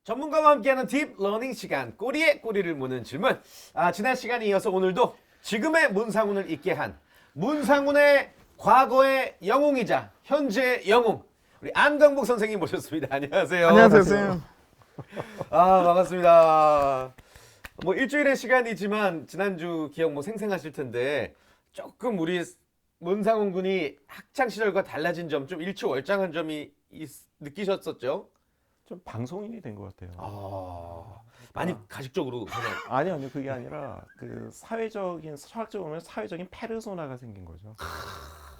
전문가와 함께하는 딥 러닝 시간, 꼬리에 꼬리를 무는 질문. 지난 시간에 이어서 오늘도 지금의 문상훈을 있게 한 문상훈의 과거의 영웅이자 현재의 영웅, 우리 안강복 선생님 모셨습니다. 안녕하세요. 안녕하세요, 선생님. 반갑습니다. 뭐 일주일의 시간이지만 지난주 기억 뭐 생생하실 텐데 조금 우리 문상훈 군이 학창 시절과 달라진 점, 좀 일취월장한 점이 느끼셨었죠? 좀 방송인이 된 것 같아요. 많이 가식적으로 그냥. 아니요, 그게 아니라 그 사회적인 철학적으로 보면 사회적인 페르소나가 생긴 거죠.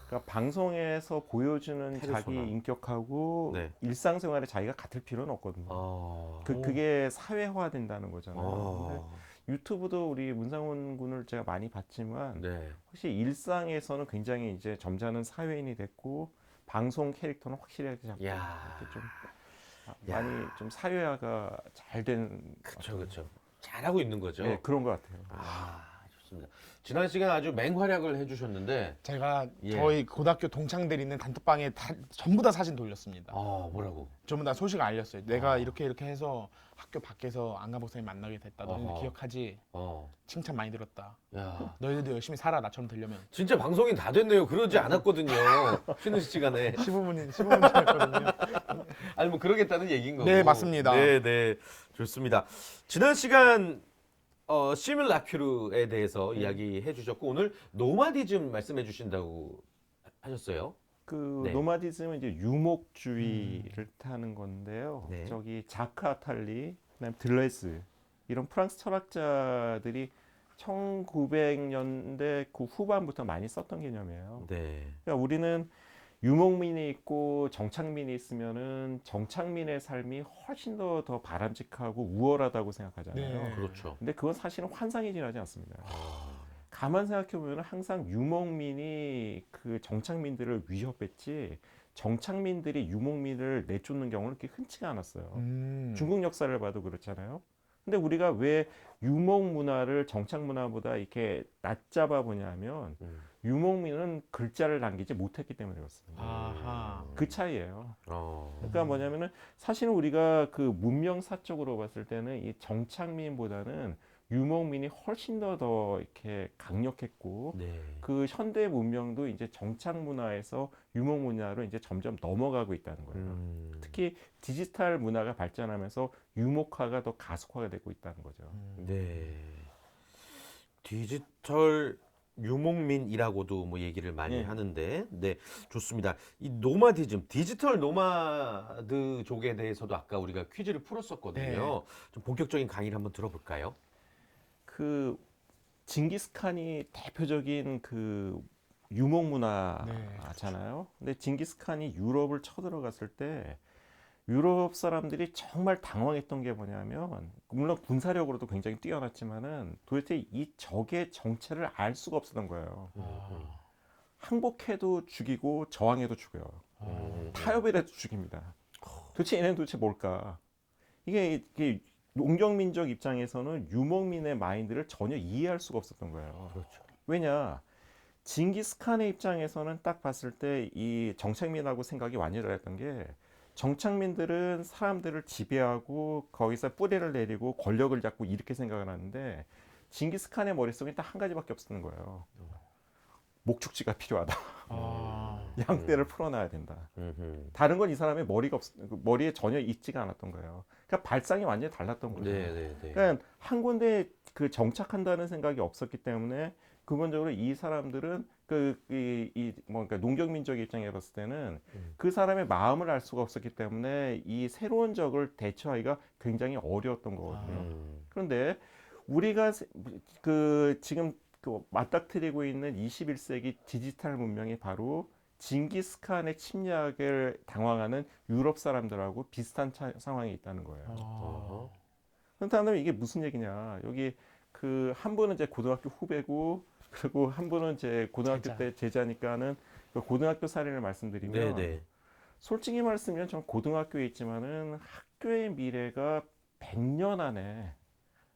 그러니까 방송에서 보여주는 페르소나. 자기 인격하고 네. 일상생활에 자기가 같을 필요는 없거든요. 그게 사회화된다는 거잖아요. 근데 유튜브도 우리 문상훈 군을 제가 많이 봤지만 네. 혹시 일상에서는 굉장히 이제 점잖은 사회인이 됐고 방송 캐릭터는 확실하게 잡고 야. 이렇게 좀 야. 많이 좀 사회화가 잘 된 그렇죠. 잘하고 있는 거죠. 네, 그런 것 같아요. 좋습니다. 지난 시간 아주 맹활약을 해주셨는데, 제가 예. 저희 고등학교 동창들 있는 단톡방에 전부 다 사진 돌렸습니다. 뭐라고? 전부 다 소식 알렸어요. 내가 이렇게 해서 학교 밖에서 안강복 선생님 만나게 됐다. 너희들 어허. 기억하지? 칭찬 많이 들었다. 야, 너희들도 열심히 살아. 나처럼 되려면. 진짜 방송인 다 됐네요. 그러지 않았거든요. 쉬는 시간에. 15분 지났거든요. 아니 뭐 그러겠다는 얘기인 거고. 네, 맞습니다. 네, 좋습니다. 지난 시간 시뮬라큐르에 대해서 이야기해 주셨고 오늘 노마디즘 말씀해 주신다고 하셨어요. 그 네. 노마디즘은 이제 유목주의를 타는 건데요. 네. 저기 자크 아탈리, 그다음에 들레스 이런 프랑스 철학자들이 1900년대 그 후반부터 많이 썼던 개념이에요. 네. 그러니까 우리는 유목민이 있고 정착민이 있으면은 정착민의 삶이 훨씬 더 바람직하고 우월하다고 생각하잖아요. 네. 그렇죠. 근데 그건 사실은 환상이 지나지 않습니다. 가만 생각해 보면 항상 유목민이 그 정착민들을 위협했지 정착민들이 유목민을 내쫓는 경우는 그렇게 흔치가 않았어요. 중국 역사를 봐도 그렇잖아요. 근데 우리가 왜 유목 문화를 정착 문화보다 이렇게 낮잡아 보냐면 유목민은 글자를 남기지 못했기 때문에 그렇습니다. 아하. 그 차이예요. 어. 그러니까 뭐냐면은 사실은 우리가 그 문명사적으로 봤을 때는 이 정착민보다는 유목민이 훨씬 더 이렇게 강력했고 네. 그 현대 문명도 이제 정착 문화에서 유목 문화로 이제 점점 넘어가고 있다는 거예요. 특히 디지털 문화가 발전하면서 유목화가 더 가속화가 되고 있다는 거죠. 네. 디지털 유목민이라고도 뭐 얘기를 많이 예. 하는데, 네, 좋습니다. 이 노마디즘, 디지털 노마드족에 대해서도 아까 우리가 퀴즈를 풀었었거든요. 네. 좀 본격적인 강의를 한번 들어볼까요? 그 징기스칸이 대표적인 그 유목 문화잖아요. 근데 징기스칸이 유럽을 쳐들어갔을 때 유럽 사람들이 정말 당황했던 게 뭐냐면 물론 군사력으로도 굉장히 뛰어났지만은 도대체 이 적의 정체를 알 수가 없었던 거예요. 항복해도 죽이고 저항해도 죽여요. 타협이라도 죽입니다. 도대체 얘네는 도대체 뭘까? 이게 농경민족 입장에서는 유목민의 마인드를 전혀 이해할 수가 없었던 거예요. 그렇죠. 왜냐? 징기스칸의 입장에서는 딱 봤을 때 이 정착민하고 생각이 완전히 달랐던 게 정착민들은 사람들을 지배하고 거기서 뿌리를 내리고 권력을 잡고 이렇게 생각을 하는데 징기스칸의 머릿속에 딱 한 가지밖에 없었던 거예요. 목축지가 필요하다. 양떼를 풀어놔야 된다. 다른 건 이 사람의 머리에 전혀 있지가 않았던 거예요. 그러니까 발상이 완전히 달랐던 거죠. 네. 그러니까 한 군데 그 정착한다는 생각이 없었기 때문에 근본적으로 이 사람들은 그러니까 농경민족 입장에 봤을 때는 그 사람의 마음을 알 수가 없었기 때문에 이 새로운 적을 대처하기가 굉장히 어려웠던 거거든요. 그런데 우리가 지금 맞닥뜨리고 있는 21세기 디지털 문명이 바로 징기스칸의 침략을 당황하는 유럽 사람들하고 비슷한 상황에 있다는 거예요. 그렇다면 이게 무슨 얘기냐? 여기 그 한 분은 이제 고등학교 후배고 그리고 한 분은 이제 고등학교 때 제자니까는 그 고등학교 사례를 말씀드리면 네. 솔직히 말씀드리면 전 고등학교에 있지만은 학교의 미래가 100년 안에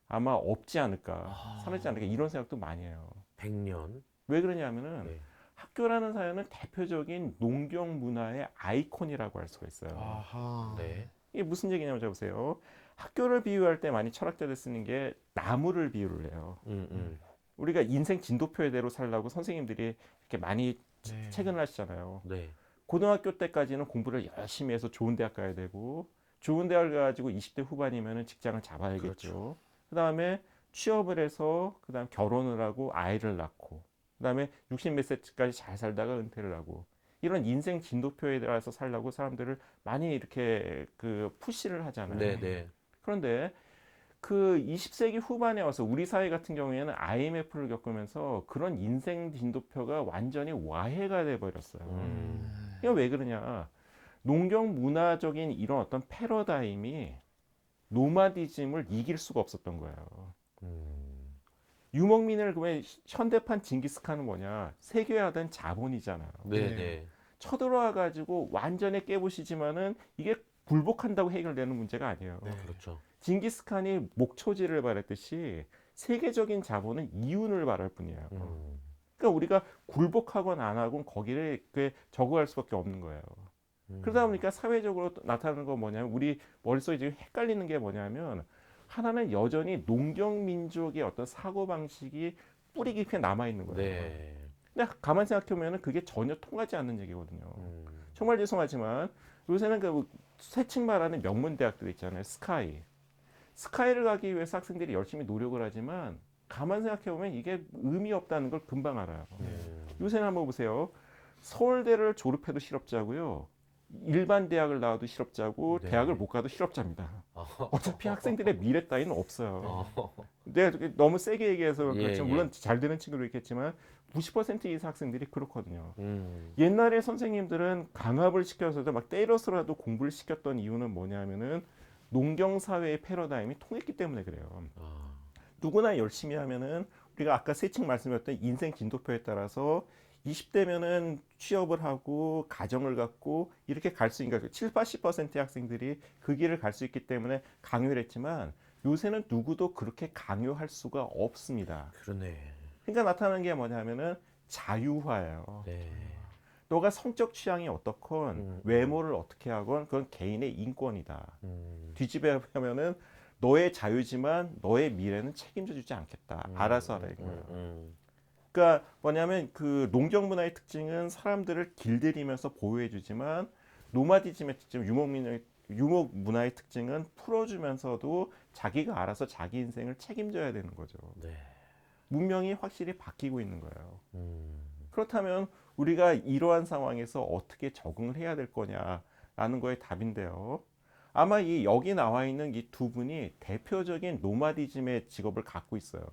아마 없지 않을까, 사라지지 않을까 이런 생각도 많이 해요. 100년. 왜 그러냐면은 네. 학교라는 사회는 대표적인 농경 문화의 아이콘이라고 할 수가 있어요. 아하. 네. 이게 무슨 얘기냐면 보세요. 학교를 비유할 때 많이 철학자들 쓰는 게 나무를 비유를 해요. 우리가 인생 진도표대로 살라고 선생님들이 이렇게 많이 네. 책을 하시잖아요. 네. 고등학교 때까지는 공부를 열심히 해서 좋은 대학 가야 되고 좋은 대학을 가지고 20대 후반이면 직장을 잡아야겠죠. 그렇죠. 그다음에 취업을 해서 그다음 결혼을 하고 아이를 낳고 그다음에 60 몇 세까지 잘 살다가 은퇴를 하고 이런 인생 진도표에 따라서 살라고 사람들을 많이 이렇게 그 푸시를 하잖아요. 네, 네. 그런데 그 20세기 후반에 와서 우리 사회 같은 경우에는 IMF를 겪으면서 그런 인생 진도표가 완전히 와해가 돼 버렸어요. 이게 왜 그러냐? 농경 문화적인 이런 어떤 패러다임이 노마디즘을 이길 수가 없었던 거예요. 유목민을 그러면 현대판 징기스칸은 뭐냐? 세계화된 자본이잖아요. 네, 네. 네. 쳐들어와 가지고 완전히 깨부시지만은 이게 굴복한다고 해결되는 문제가 아니에요. 네. 그렇죠. 징기스칸이 목초지를 바랬듯이 세계적인 자본은 이윤을 바랄 뿐이에요. 그러니까 우리가 굴복하건 안 하건 거기를 적응할 수밖에 없는 거예요. 그러다 보니까 사회적으로 나타나는 건 뭐냐면 우리 머릿속에 지금 헷갈리는 게 뭐냐면 하나는 여전히 농경 민족의 어떤 사고 방식이 뿌리 깊이 남아 있는 거예요. 네. 근데 가만 생각해 보면은 그게 전혀 통하지 않는 얘기거든요. 정말 죄송하지만 요새는 그 세칭 말하는 명문 대학들 있잖아요. 스카이를 가기 위해서 학생들이 열심히 노력을 하지만 가만 생각해 보면 이게 의미 없다는 걸 금방 알아요. 요새는 한번 보세요. 서울대를 졸업해도 실업자고요. 일반 대학을 나와도 실업자고 네. 대학을 못 가도 실업자입니다. 어. 어차피 학생들의 미래 따위는 없어요. 어. 내가 너무 세게 얘기해서 예, 그렇지만 예. 물론 잘 되는 친구도 있겠지만 90% 이상 학생들이 그렇거든요. 음. 옛날에 선생님들은 강압을 시켜서도 막 때려서라도 공부를 시켰던 이유는 뭐냐면은 농경 사회의 패러다임이 통했기 때문에 그래요. 아. 누구나 열심히 하면은 우리가 아까 세칭 말씀드렸던 인생 진도표에 따라서 20대면은 취업을 하고 가정을 갖고 이렇게 갈 수 있는 거예요. 7, 80%의 학생들이 그 길을 갈 수 있기 때문에 강요를 했지만 요새는 누구도 그렇게 강요할 수가 없습니다. 그러네. 그러니까 나타나는 게 뭐냐면은 자유화예요. 네. 너가 성적 취향이 어떻건 외모를 어떻게 하건 그건 개인의 인권이다. 뒤집어 보면은 너의 자유지만 너의 미래는 책임져 주지 않겠다. 알아서 하라 이거예요. 그러니까 뭐냐면 그 농경 문화의 특징은 사람들을 길들이면서 보호해 주지만 노마디즘의 특징, 유목 문화의 특징은 풀어주면서도 자기가 알아서 자기 인생을 책임져야 되는 거죠. 네. 문명이 확실히 바뀌고 있는 거예요. 그렇다면 우리가 이러한 상황에서 어떻게 적응을 해야 될 거냐라는 거의 답인데요. 아마 이 여기 나와 있는 이 두 분이 대표적인 노마디즘의 직업을 갖고 있어요.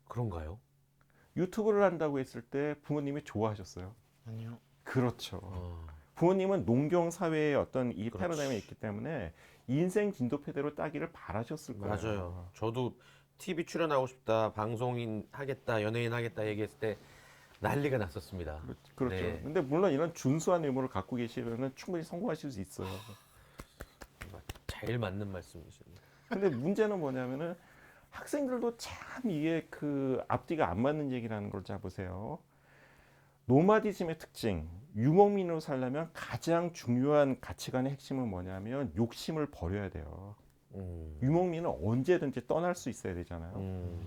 그런가요? 유튜브를 한다고 했을 때 부모님이 좋아하셨어요. 아니요. 그렇죠. 어. 부모님은 농경 사회의 어떤 이 그렇지. 패러다임이 있기 때문에 인생 진도표대로 따기를 바라셨을 거예요. 맞아요. 저도 TV 출연하고 싶다, 방송인 하겠다, 연예인 하겠다 얘기했을 때 난리가 났었습니다. 그렇죠. 네. 근데 물론 이런 준수한 의무를 갖고 계시면 충분히 성공하실 수 있어요. 제일 맞는 말씀이십니다. 근데 문제는 뭐냐면은 학생들도 참 이게 그 앞뒤가 안 맞는 얘기라는 걸 잘 보세요. 노마디즘의 특징, 유목민으로 살려면 가장 중요한 가치관의 핵심은 뭐냐면 욕심을 버려야 돼요. 유목민은 언제든지 떠날 수 있어야 되잖아요.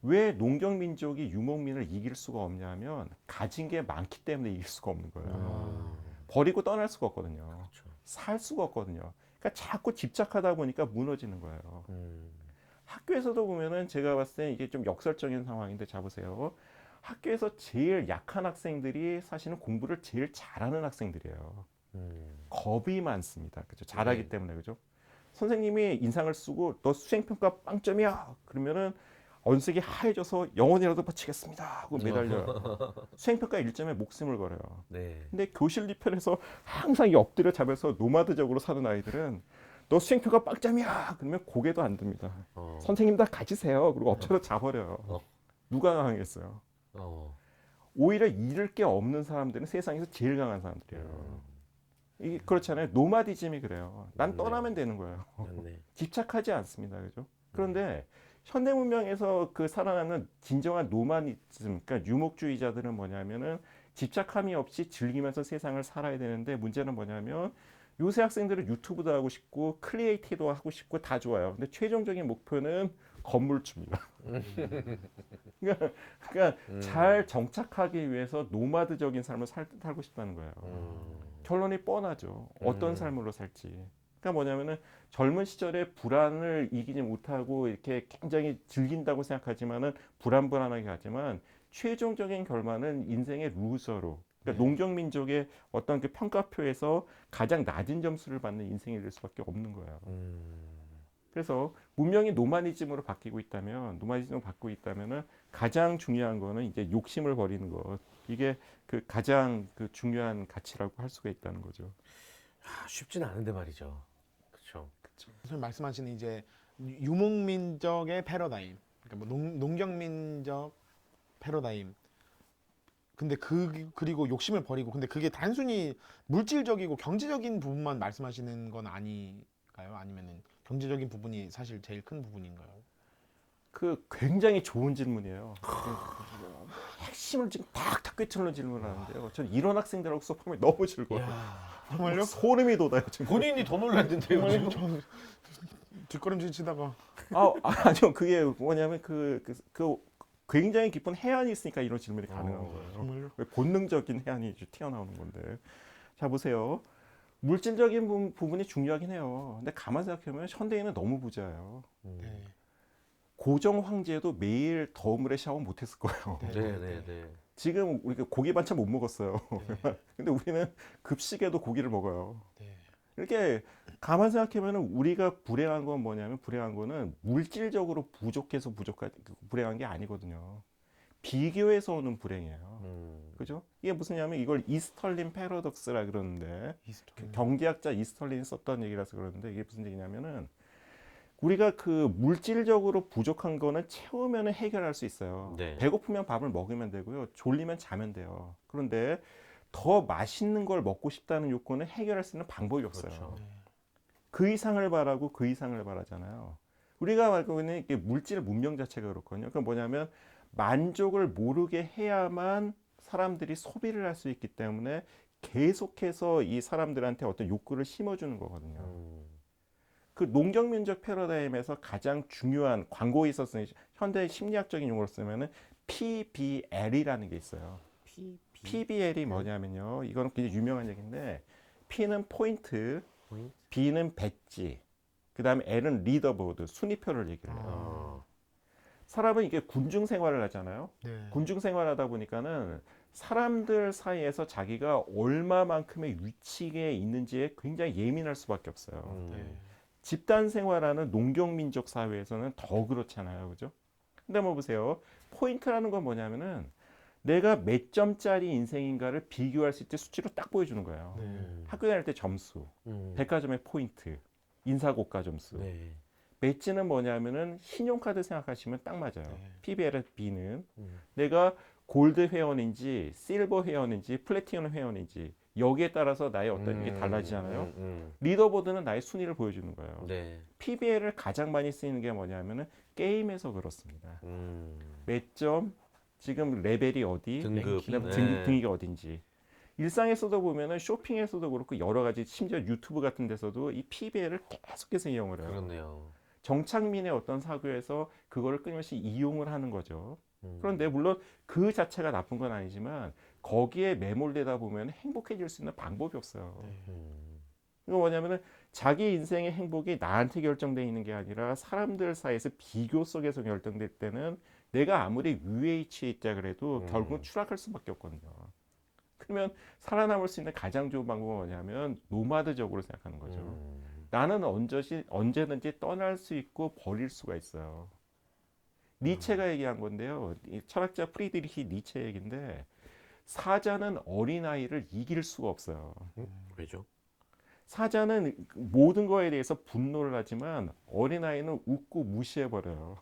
왜 농경 민족이 유목민을 이길 수가 없냐면 가진 게 많기 때문에 이길 수가 없는 거예요. 버리고 떠날 수가 없거든요. 그렇죠. 살 수가 없거든요. 그러니까 자꾸 집착하다 보니까 무너지는 거예요. 학교에서도 보면은 제가 봤을 때 이게 좀 역설적인 상황인데 잡으세요. 학교에서 제일 약한 학생들이 사실은 공부를 제일 잘하는 학생들이에요. 겁이 많습니다. 그죠? 잘하기 네. 때문에 그죠? 선생님이 인상을 쓰고 너 수행평가 빵점이야. 그러면은 언색이 하얘져서 영원이라도 바치겠습니다 하고 매달려요. 수행평가 1점에 목숨을 걸어요. 네. 근데 교실 뒤편에서 항상 이 엎드려 자면서 노마드적으로 사는 아이들은 너 수행평가 빵점이야 그러면 고개도 안 듭니다. 선생님 다 가지세요. 그리고 엎드려 자버려요. 누가 강하겠어요? 오히려 잃을 게 없는 사람들은 세상에서 제일 강한 사람들이에요. 이게 그렇잖아요. 노마디즘이 그래요. 난 네. 떠나면 되는 거예요. 맞네. 집착하지 않습니다. 그죠? 그런데 현대 문명에서 그 살아남는 진정한 노마디즘, 그러니까 유목주의자들은 뭐냐면은 집착함이 없이 즐기면서 세상을 살아야 되는데 문제는 뭐냐면 요새 학생들은 유튜브도 하고 싶고 크리에이티브도 하고 싶고 다 좋아요. 근데 최종적인 목표는 건물주입니다. 그러니까 잘 정착하기 위해서 노마드적인 삶을 살고 싶다는 거예요. 결론이 뻔하죠. 어떤 삶으로 살지. 그러니까 뭐냐면은 젊은 시절에 불안을 이기지 못하고 이렇게 굉장히 즐긴다고 생각하지만은 불안하게 하지만 최종적인 결말은 인생의 루저로. 그러니까 농경민족의 어떤 그 평가표에서 가장 낮은 점수를 받는 인생이 될 수밖에 없는 거예요. 그래서 문명이 노마디즘으로 바뀌고 있다면, 가장 중요한 거는 이제 욕심을 버리는 것. 이게 그 가장 그 중요한 가치라고 할 수가 있다는 거죠. 쉽진 않은데 말이죠. 그렇죠. 선생님 말씀하시는 이제 유목민족의 패러다임, 그러니까 뭐 농경민족 패러다임. 근데 그리고 욕심을 버리고, 근데 그게 단순히 물질적이고 경제적인 부분만 말씀하시는 건 아닐까요? 아니면은 경제적인 부분이 사실 제일 큰 부분인가요? 그 굉장히 좋은 질문이에요. 핵심을 지금 탁탁 꿰뚫는 질문하는데요. 전 이런 학생들하고 수업하면 너무 즐거워요. 정말요? 소름이 돋아요 지금. 본인이 더 놀랐는데요. 지금? 저 뒷걸음질 치다가 아니요. 그게 뭐냐면 그 굉장히 깊은 해안이 있으니까 이런 질문이 가능한 거예요. 정말요? 본능적인 해안이 튀어나오는 건데. 자 보세요. 물질적인 부분이 중요하긴 해요. 근데 가만 생각해보면 현대인은 너무 부자예요. 네. 고정 황제도 매일 더운 물에 샤워 못했을 거예요. 네. 지금 우리가 고기 반찬 못 먹었어요. 네. 근데 우리는 급식에도 고기를 먹어요. 네. 이렇게 가만 생각해보면 우리가 불행한 건 뭐냐면, 불행한 거는 물질적으로 부족해서 불행한 게 아니거든요. 비교해서 오는 불행이에요. 그죠? 이게 무슨냐면 이걸 이스털린 패러독스라 그러는데, 경제학자 이스털린이 썼던 얘기라서 그러는데, 이게 무슨 얘기냐면은 우리가 그 물질적으로 부족한 거는 채우면 해결할 수 있어요. 네. 배고프면 밥을 먹으면 되고요. 졸리면 자면 돼요. 그런데 더 맛있는 걸 먹고 싶다는 요건은 해결할 수 있는 방법이 없어요. 그렇죠. 그 이상을 바라고 그 이상을 바라잖아요. 우리가 알고 있는 이게 물질 문명 자체가 그렇거든요. 그건 뭐냐면 만족을 모르게 해야만 사람들이 소비를 할 수 있기 때문에 계속해서 이 사람들한테 어떤 욕구를 심어주는 거거든요. 그 농경민족 패러다임에서 가장 중요한 광고에 있어서 현대 심리학적인 용어로 쓰면은 PBL이라는 게 있어요. PBL이 뭐냐면요. 이거는 굉장히 유명한 얘기인데, P는 포인트, B는 배지, 그 다음에 L은 리더보드, 순위표를 얘기를 해요. 사람은 이게 군중 생활을 하잖아요. 네. 군중 생활하다 보니까는 사람들 사이에서 자기가 얼마만큼의 위치에 있는지에 굉장히 예민할 수밖에 없어요. 네. 집단 생활하는 농경민족 사회에서는 더 그렇잖아요. 그죠? 근데 뭐 보세요. 포인트라는 건 뭐냐면은 내가 몇 점짜리 인생인가를 비교할 수 있을 때 수치로 딱 보여주는 거예요. 학교 다닐 때 점수, 백화점의 포인트, 인사고가 점수. 배지는 뭐냐면은 신용카드 생각하시면 딱 맞아요. PBL의 B는 내가 골드 회원인지 실버 회원인지 플래티넘 회원인지 여기에 따라서 나의 어떤 게 달라지잖아요. 리더보드는 나의 순위를 보여주는 거예요. PBL을 가장 많이 쓰이는 게 뭐냐면은 게임에서 그렇습니다. 몇 점, 지금 레벨이 어디, 등급, 그다음에 네. 등급이 어딘지. 일상에서도 보면은 쇼핑에서도 그렇고 여러 가지, 심지어 유튜브 같은 데서도 이 PBL을 계속해서 이용을 해요. 그렇네요. 정착민의 어떤 사고에서 그거를 끊임없이 이용을 하는 거죠. 그런데 물론 그 자체가 나쁜 건 아니지만 거기에 매몰되다 보면 행복해질 수 있는 방법이 없어요. 이거 뭐냐면은 자기 인생의 행복이 나한테 결정되어 있는 게 아니라 사람들 사이에서 비교 속에서 결정될 때는 내가 아무리 위에 위치해 있다 그래도 결국은 추락할 수밖에 없거든요. 그러면 살아남을 수 있는 가장 좋은 방법은 뭐냐면 노마드적으로 생각하는 거죠. 나는 언제든지 떠날 수 있고 버릴 수가 있어요. 니체가 얘기한 건데요. 이 철학자 프리드리히 니체 얘기인데, 사자는 어린아이를 이길 수가 없어요. 왜죠? 사자는 모든 거에 대해서 분노를 하지만 어린아이는 웃고 무시해버려요.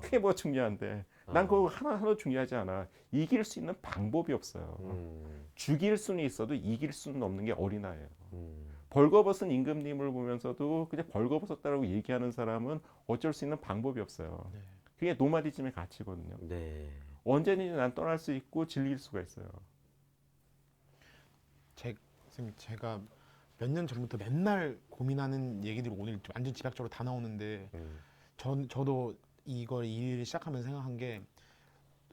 그게 뭐 중요한데, 난 그거 하나도 중요하지 않아. 이길 수 있는 방법이 없어요. 죽일 수는 있어도 이길 수는 없는 게 어린아이예요. 벌거벗은 임금님을 보면서도 그냥 벌거벗었다라고 얘기하는 사람은 어쩔 수 있는 방법이 없어요. 그게 노마디즘의 가치거든요. 언제든지 난 떠날 수 있고 즐길 수가 있어요. 선생님, 제가 몇 년 전부터 맨날 고민하는 얘기들이 오늘 완전 집약적으로 다 나오는데 저도 이걸 이 일을 시작하면서 생각한 게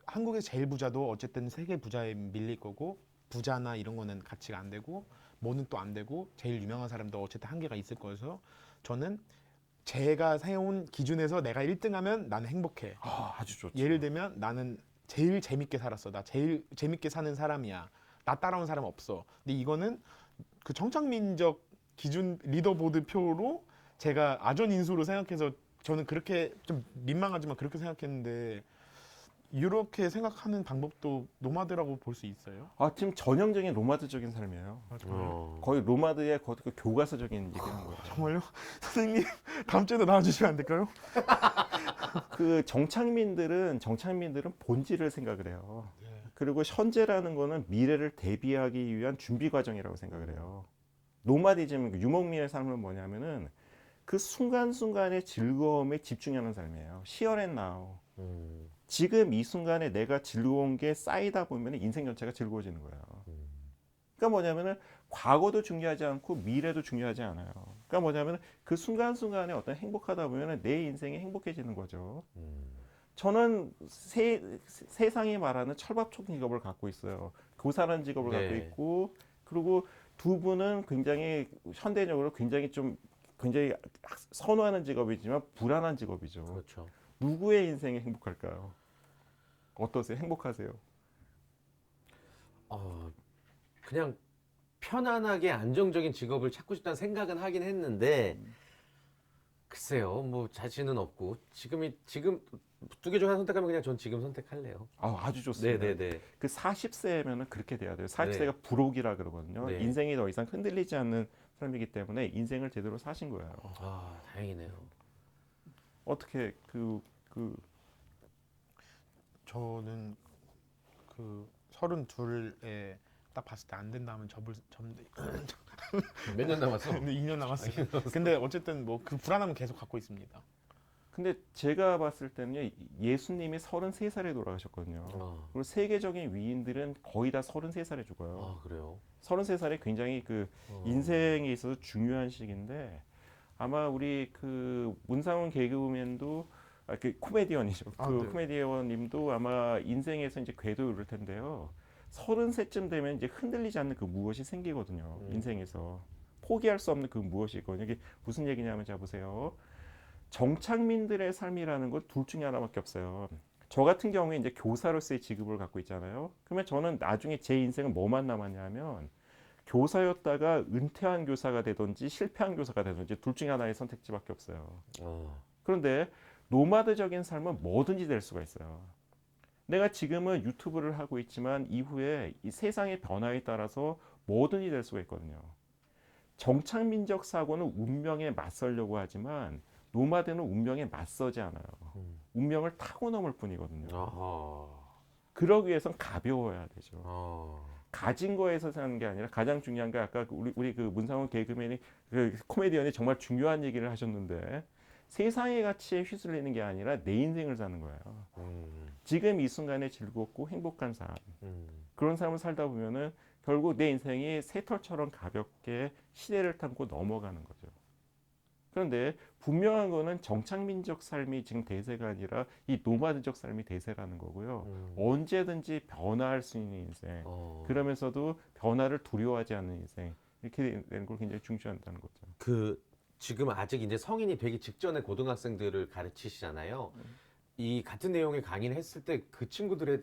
한국의 제일 부자도 어쨌든 세계 부자에 밀릴 거고 부자나 이런 거는 가치가 안 되고 뭐는 또 안 되고 제일 유명한 사람도 어쨌든 한계가 있을 거여서 저는 제가 세운 기준에서 내가 1등하면 나는 행복해. 아주 좋죠. 예를 들면 나는 제일 재밌게 살았어. 나 제일 재밌게 사는 사람이야. 나 따라온 사람 없어. 근데 이거는 그 정착민적 기준 리더보드 표로 제가 아전인수로 생각해서 저는 그렇게 좀 민망하지만 그렇게 생각했는데 이렇게 생각하는 방법도 노마드라고 볼 수 있어요? 지금 전형적인 로마드적인 삶이에요. 거의 로마드의 거의 그 교과서적인 얘기하는 거예요. 정말요? 선생님 다음 주에도 나와주시면 안 될까요? 그 정착민들은 본질을 생각을 해요. 그리고 현재라는 거는 미래를 대비하기 위한 준비 과정이라고 생각을 해요. 노마디즘, 유목민의 삶은 뭐냐면은 그 순간순간의 즐거움에 집중하는 삶이에요. Here and now. 지금 이 순간에 내가 즐거운 게 쌓이다 보면 인생 전체가 즐거워지는 거예요. 그러니까 뭐냐면은 과거도 중요하지 않고 미래도 중요하지 않아요. 그러니까 뭐냐면은 그 순간순간에 어떤 행복하다 보면은 내 인생이 행복해지는 거죠. 저는 세상이 말하는 철밥통 직업을 갖고 있어요. 교사라는 직업을 네. 갖고 있고, 그리고 두 분은 굉장히 현대적으로 굉장히 선호하는 직업이지만 불안한 직업이죠. 그렇죠. 누구의 인생이 행복할까요? 어떠세요? 행복하세요? 그냥 편안하게 안정적인 직업을 찾고 싶다는 생각은 하긴 했는데 글쎄요, 뭐 자신은 없고 지금 두 개 중 하나 선택하면 그냥 전 지금 선택할래요. 아주 좋습니다. 네네네. 그 40세면은 그렇게 돼야 돼요. 40세가 네. 불혹이라 그러거든요. 네. 인생이 더 이상 흔들리지 않는 삶이기 때문에 인생을 제대로 사신 거예요. 다행이네요. 어떻게 저는 그 32에 딱 봤을 때 안 된다 하면 몇 년 남았어? 2년 남았어요. 근데 어쨌든 뭐 그 불안함은 계속 갖고 있습니다. 근데 제가 봤을 때는요, 예수님이 33살에 돌아가셨거든요. 그리고 세계적인 위인들은 거의 다 33살에 죽어요. 그래요? 33살이 굉장히 그 인생에 있어서 중요한 시기인데 아마 우리 그 문상훈 개그우먼도 그 코미디언이죠. 네. 코미디언님도 아마 인생에서 이제 궤도 오를 텐데요. 33쯤 되면 이제 흔들리지 않는 그 무엇이 생기거든요. 인생에서 포기할 수 없는 그 무엇이 있거든요. 이게 무슨 얘기냐면 자 보세요. 정착민들의 삶이라는 건 둘 중에 하나밖에 없어요. 저 같은 경우에 이제 교사로서의 직업을 갖고 있잖아요. 그러면 저는 나중에 제 인생은 뭐만 남았냐면 교사였다가 은퇴한 교사가 되든지 실패한 교사가 되든지 둘 중에 하나의 선택지밖에 없어요. 그런데 노마드적인 삶은 뭐든지 될 수가 있어요. 내가 지금은 유튜브를 하고 있지만 이후에 이 세상의 변화에 따라서 뭐든지 될 수가 있거든요. 정착민적 사고는 운명에 맞서려고 하지만 노마드는 운명에 맞서지 않아요. 운명을 타고 넘을 뿐이거든요. 그러기 위해선 가벼워야 되죠. 가진 거에서 사는 게 아니라 가장 중요한 게 아까 우리 그 문상훈 개그맨이 그 코미디언이 정말 중요한 얘기를 하셨는데 세상의 가치에 휘둘리는 게 아니라 내 인생을 사는 거예요. 지금 이 순간에 즐겁고 행복한 삶. 그런 삶을 살다 보면은 결국 내 인생이 새털처럼 가볍게 시대를 타고 넘어가는 거죠. 그런데 분명한 거는 정착민적 삶이 지금 대세가 아니라 이 노마드적 삶이 대세라는 거고요. 언제든지 변화할 수 있는 인생. 그러면서도 변화를 두려워하지 않는 인생. 이렇게 되는 걸 굉장히 중시한다는 거죠. 지금 아직 이제 성인이 되기 직전에 고등학생들을 가르치시잖아요. 이 같은 내용의 강의를 했을 때 그 친구들의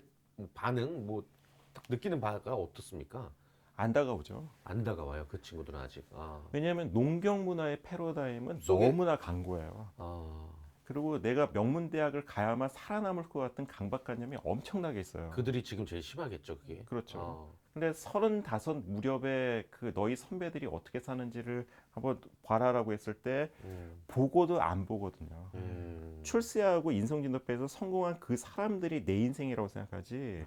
반응, 딱 느끼는 바가 어떻습니까? 안 다가오죠. 안 다가와요, 그 친구들은 아직. 왜냐하면 농경 문화의 패러다임은 속에- 너무나 강고해요. 그리고 내가 명문대학을 가야만 살아남을 것 같은 강박관념이 엄청나게 있어요. 그들이 지금 제일 심하겠죠, 그게. 그렇죠. 근데 35 무렵에 그 너희 선배들이 어떻게 사는지를 한번 봐라라고 했을 때 보고도 안 보거든요. 출세하고 인성진급에서 성공한 그 사람들이 내 인생이라고 생각하지.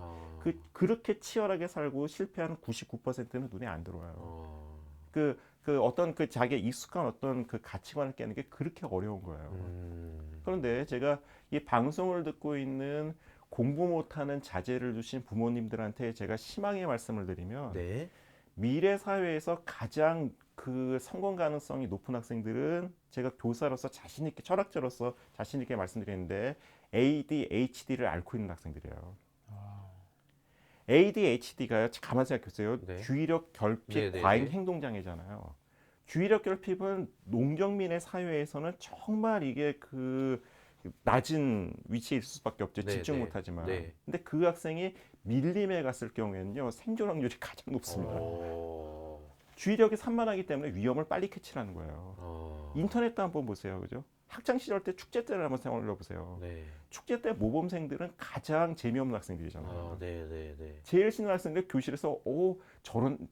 그렇게 치열하게 살고 실패하는 99%는 눈에 안 들어와요. 그 어떤 그 자기의 익숙한 어떤 그 가치관을 깨는 게 그렇게 어려운 거예요. 그런데 제가 이 방송을 듣고 있는 공부 못하는 자제를 두신 부모님들한테 제가 희망의 말씀을 드리면 네. 미래 사회에서 가장 그 성공 가능성이 높은 학생들은 제가 교사로서 자신 있게 철학자로서 자신 있게 말씀드리는데 ADHD를 앓고 있는 학생들이에요. ADHD가요. 가만 생각해 보세요. 네. 주의력 결핍 네, 네, 과잉 네. 행동 장애잖아요. 주의력 결핍은 농경민의 사회에서는 정말 이게 그 낮은 위치에 있을 수밖에 없죠. 네, 집중 네, 못하지만. 네. 근데 그 학생이 밀림에 갔을 경우에는요. 생존 확률이 가장 높습니다. 오. 주의력이 산만하기 때문에 위험을 빨리 캐치하는 거예요. 어. 인터넷도 한번 보세요. 그죠? 학창 시절 때 축제 때를 한번 생각해 보세요. 네. 축제 때 모범생들은 가장 재미없는 학생들이잖아요. 아, 네, 네, 네. 제일 신난 학생들 교실에서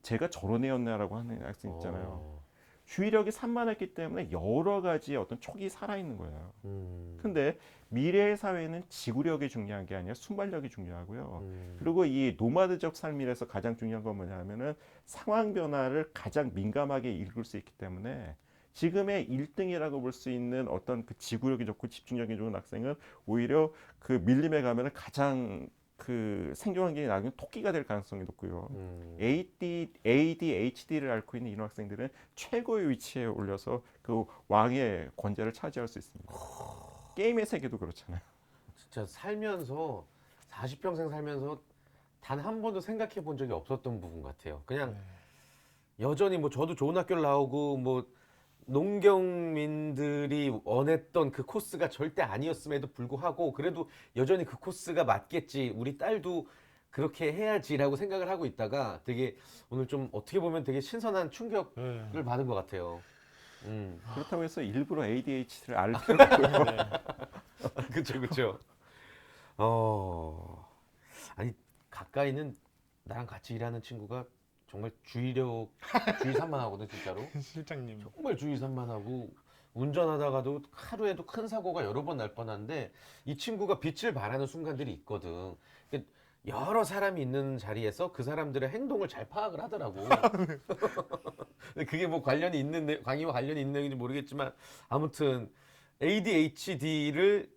제가 저런 애였나라고 하는 학생 있잖아요. 어. 주의력이 산만했기 때문에 여러 가지의 어떤 촉이 살아있는 거예요. 음. 근데 미래의 사회는 지구력이 중요한 게 아니라 순발력이 중요하고요. 음. 그리고 이 노마드적 삶이라서 가장 중요한 건 뭐냐면은 상황 변화를 가장 민감하게 읽을 수 있기 때문에 지금의 1등이라고 볼 수 있는 어떤 그 지구력이 좋고 집중력이 좋은 학생은 오히려 그 밀림에 가면은 가장 그 생존 환경이 나은 토끼가 될 가능성이 높고요. ADHD를 앓고 있는 이런 학생들은 최고의 위치에 올려서 그 왕의 권좌를 차지할 수 있습니다. 게임의 세계도 그렇잖아요. 진짜 살면서 40평생 살면서 단 한 번도 생각해 본 적이 없었던 부분 같아요. 그냥 여전히 뭐 저도 좋은 학교를 나오고 뭐 농경민들이 원했던 그 코스가 절대 아니었음에도 불구하고 그래도 여전히 그 코스가 맞겠지. 우리 딸도 그렇게 해야지라고 생각을 하고 있다가 되게 오늘 좀 어떻게 보면 되게 신선한 충격을 네. 받은 것 같아요. 그렇다고 해서 일부러 ADHD를 앓을 필요는 없고요. 그쵸, 그쵸. 아니, 가까이는 나랑 같이 일하는 친구가 정말 주의 산만하거든, 진짜로. 실장님. 정말 주의 산만하고 운전하다가도 하루에도 큰 사고가 여러 번 날 뻔한데 이 친구가 빛을 발하는 순간들이 있거든. 근데 여러 사람이 있는 자리에서 그 사람들의 행동을 잘 파악을 하더라고. 근데 그게 뭐 강의와 관련이 있는 내용인지 모르겠지만 아무튼 ADHD를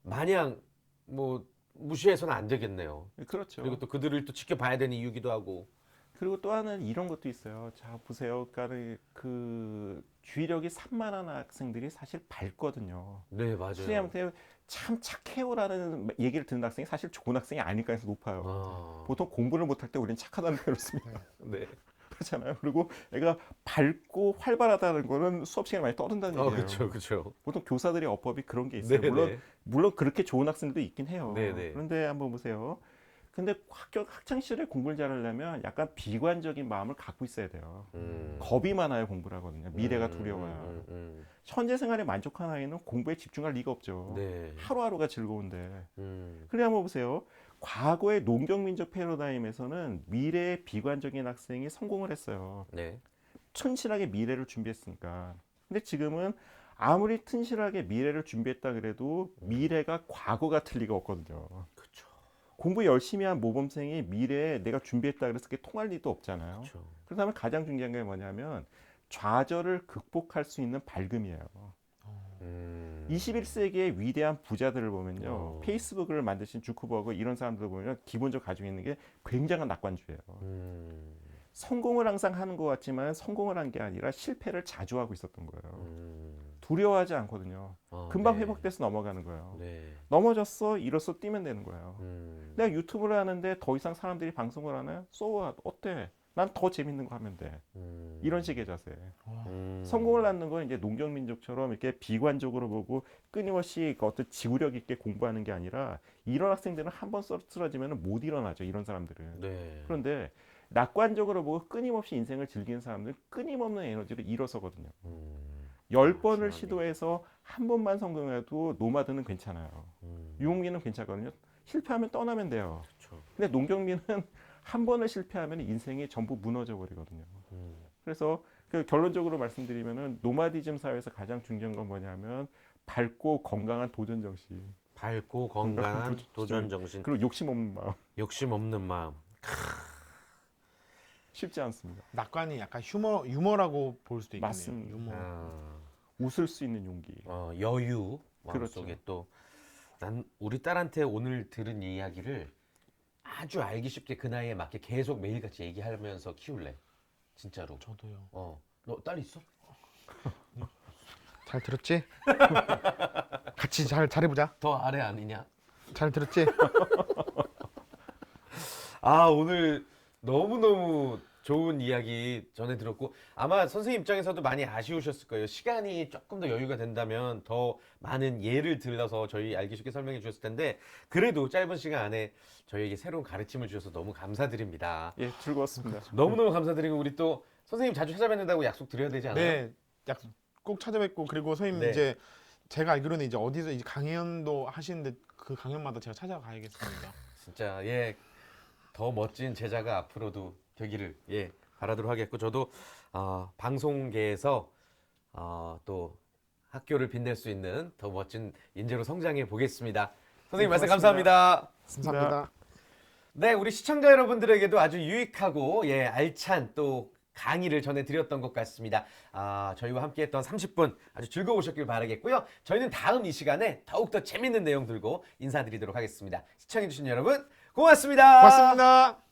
마냥 뭐 무시해서는 안 되겠네요. 그렇죠. 그리고 또 그들을 또 지켜봐야 되는 이유기도 하고. 그리고 또 하나는 이런 것도 있어요. 자, 보세요. 그러니까 그 주의력이 산만한 학생들이 사실 밝거든요. 네, 맞아요. 선생님한테 참 착해요라는 얘기를 듣는 학생이 사실 좋은 학생이 아닐 가능성이 높아요. 아, 보통 공부를 못할 때 우리는 착하다는 표현을 씁니다. 네. 그렇잖아요. 그리고 애가 밝고 활발하다는 거는 수업 시간에 많이 떠든다는 얘기예요. 그렇죠, 그렇죠. 보통 교사들의 어법이 그런 게 있어요. 네, 물론 네. 물론 그렇게 좋은 학생도 있긴 해요. 네, 네. 그런데 한번 보세요. 근데 학창 시절에 공부를 잘하려면 약간 비관적인 마음을 갖고 있어야 돼요. 겁이 많아요, 공부를 하거든요. 미래가 두려워요. 현재 생활에 만족한 아이는 공부에 집중할 리가 없죠. 네. 하루하루가 즐거운데. 음. 그래 한번 보세요. 과거의 농경민족 패러다임에서는 미래에 비관적인 학생이 성공을 했어요. 네. 튼실하게 미래를 준비했으니까. 근데 지금은 아무리 튼실하게 미래를 준비했다 그래도 미래가 과거가 틀 리가 없거든요. 그렇죠. 공부 열심히 한 모범생이 미래에 내가 준비했다 그래서 그게 통할 리도 없잖아요. 그렇죠. 그렇다면 가장 중요한 게 뭐냐면 좌절을 극복할 수 있는 밝음이에요. 21세기의 위대한 부자들을 보면요. 페이스북을 만드신 주크버그 이런 사람들을 보면 기본적으로 가지고 있는 게 굉장한 낙관주의예요. 성공을 항상 하는 것 같지만 성공을 한 게 아니라 실패를 자주 하고 있었던 거예요. 두려워하지 않거든요. 금방 네. 회복돼서 넘어가는 거예요. 네. 넘어졌어, 일어서 뛰면 되는 거예요. 음. 내가 유튜브를 하는데 더 이상 사람들이 방송을 하나요? So what? 어때? 난 더 재밌는 거 하면 돼. 이런 식의 자세. 성공을 낳는 건 이제 농경민족처럼 이렇게 비관적으로 보고 끊임없이 그 어떤 지구력 있게 공부하는 게 아니라 이런 학생들은 한 번 쓰러지면 못 일어나죠. 이런 사람들은. 네. 그런데 낙관적으로 보고 끊임없이 인생을 즐기는 사람들은 끊임없는 에너지를 일어서거든요. 10번을 시도해서 한 번만 성공해도 노마드는 괜찮아요. 유목민은 괜찮거든요. 실패하면 떠나면 돼요. 그렇죠. 근데 농경민은 한 번을 실패하면 인생이 전부 무너져 버리거든요. 그래서 그 결론적으로 말씀드리면은 노마디즘 사회에서 가장 중요한 건 뭐냐면 밝고 건강한 도전 정신, 밝고 건강한 도전 정신, 그리고 욕심 없는 마음. 욕심 없는 마음. 쉽지 않습니다. 낙관이 약간 유머라고 볼 수도 있겠네요. 맞습니다. 유머. 웃을 수 있는 용기. 여유 그렇죠. 마음속에 또 난 우리 딸한테 오늘 들은 이야기를 아주 알기 쉽게 그 나이에 맞게 계속 매일같이 얘기하면서 키울래. 진짜로. 저도요. 너 딸 있어? 잘 들었지? 같이 잘해보자. 더 아래 아니냐? 잘 들었지? 아, 오늘 너무너무 좋은 이야기 전해 들었고 아마 선생님 입장에서도 많이 아쉬우셨을 거예요. 시간이 조금 더 여유가 된다면 더 많은 예를 들어서 저희 알기 쉽게 설명해 주셨을 텐데 그래도 짧은 시간 안에 저희에게 새로운 가르침을 주셔서 너무 감사드립니다. 예, 즐거웠습니다. 너무너무 감사드리고 우리 또 선생님 자주 찾아뵙는다고 약속 드려야 되지 않아요? 네, 꼭 찾아뵙고 그리고 선생님 네. 이제 제가 알기로는 이제 어디서 이제 강연도 하시는데 그 강연마다 제가 찾아가야겠습니다. 진짜 예. 더 멋진 제자가 앞으로도 되기를 예 바라도록 하겠고 저도 방송계에서 또 학교를 빛낼 수 있는 더 멋진 인재로 성장해 보겠습니다. 선생님 말씀 감사합니다. 감사합니다. 네, 우리 시청자 여러분들에게도 아주 유익하고 예 알찬 또 강의를 전해드렸던 것 같습니다. 저희와 함께했던 30분 아주 즐거우셨길 바라겠고요. 저희는 다음 이 시간에 더욱더 재밌는 내용 들고 인사드리도록 하겠습니다. 시청해주신 여러분 고맙습니다. 고맙습니다.